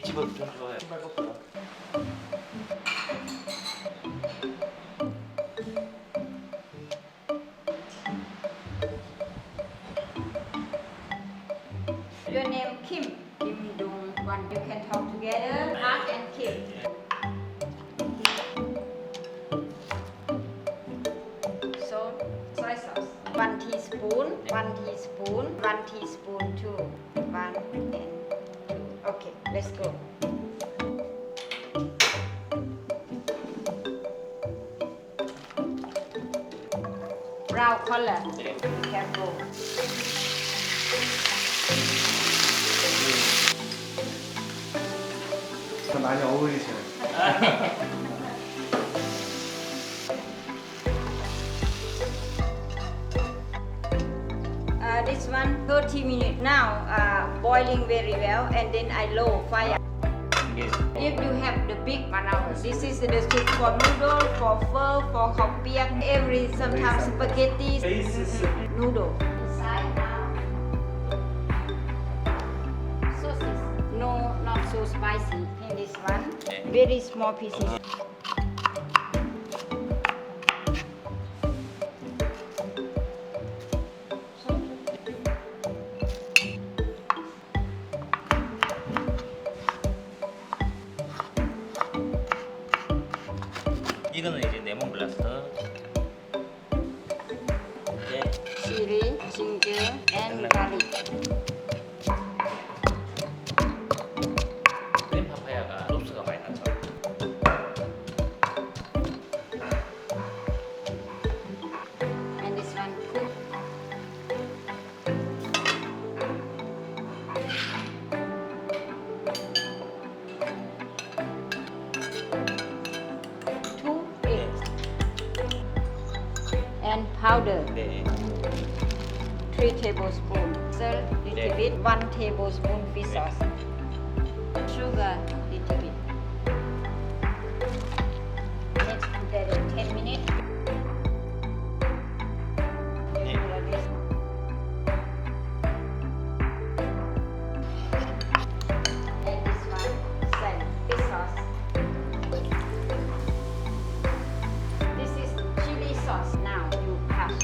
이 집은 좀 좋아요. 신발 벗고요. Your name Kim. Kimjoungha. You can talk together. Park and Kim. So soy sauce. 1 teaspoon. 1 teaspoon. 1 teaspoon too. 1 and 2. Okay, let's go. Brown color. 네. Careful. 많이 어울리시네. This one 30 minutes now, boiling very well, and then I low fire. If you have the big one now, this is the soup for noodle, for pho, for khoppiak, every sometimes spaghetti, noodle. Inside now, sausage. No, not so spicy. In this one, very small pieces. 이거는 이제 레몬글라스. 네. Chili, ginger, and garlic. 그린 파파야가 소스가 많이 나죠. And this one cook. Two eggs and powder. 네. 3 tablespoons. Salt little bit. 1 tablespoon fish sauce. Sugar little bit. Next put that in 10 minutes. 네. Like this. And this one, salt, fish sauce. This is chili sauce. Now you crush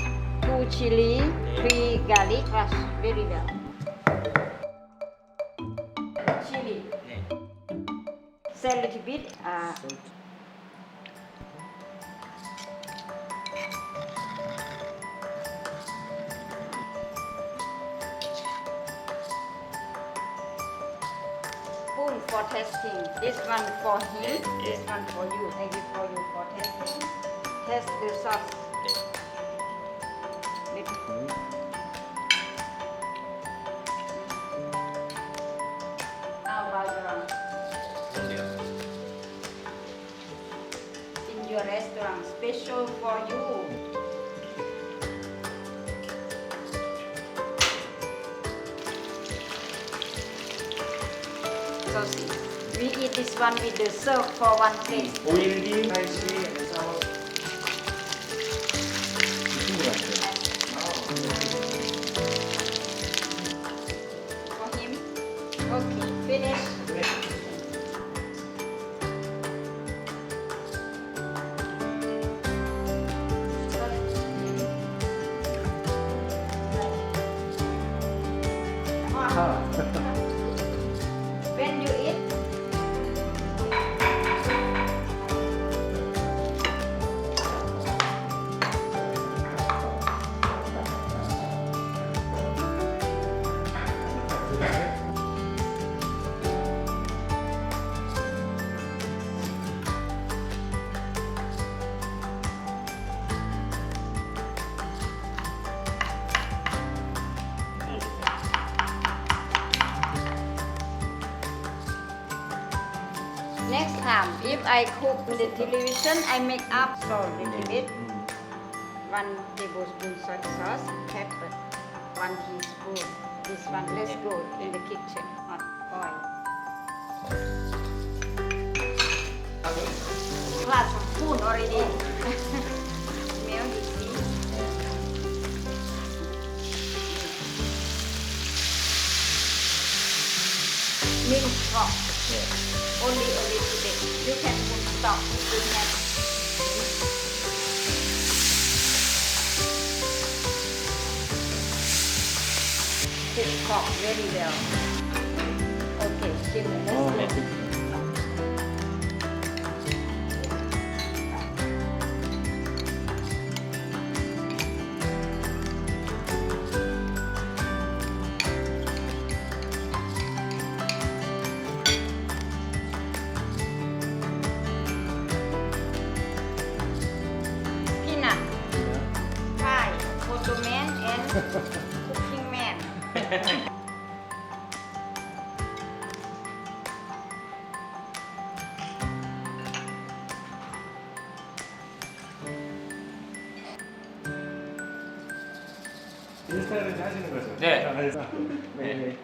2 chili, 3 garlic, crush very well. Chili, 네. salt little bit. Spoon for testing. This one for him. This one for you. I give for you for testing. Test the sauce. Little. How about your own? 그런데요. In your restaurant, special for you. Sausage. We eat this one with the serve for one plate. 오일기, 팔씨, 싸워. 친구 같아요. For him. Okay, finish. When you eat, next time, if I cook in the television, I make up salt a little bit. 1 tablespoon soy sauce, pepper, 1 teaspoon. This one, let's go in the kitchen. Hot oil. Glass of spoon already. Smell this. Minced pork. Only a little bit. You can put stock if you have. Cook very well. Okay, give me this. Peanut, pie, photo man and cooking man. 인스타그램 하시는 거죠? 네. 네. 네.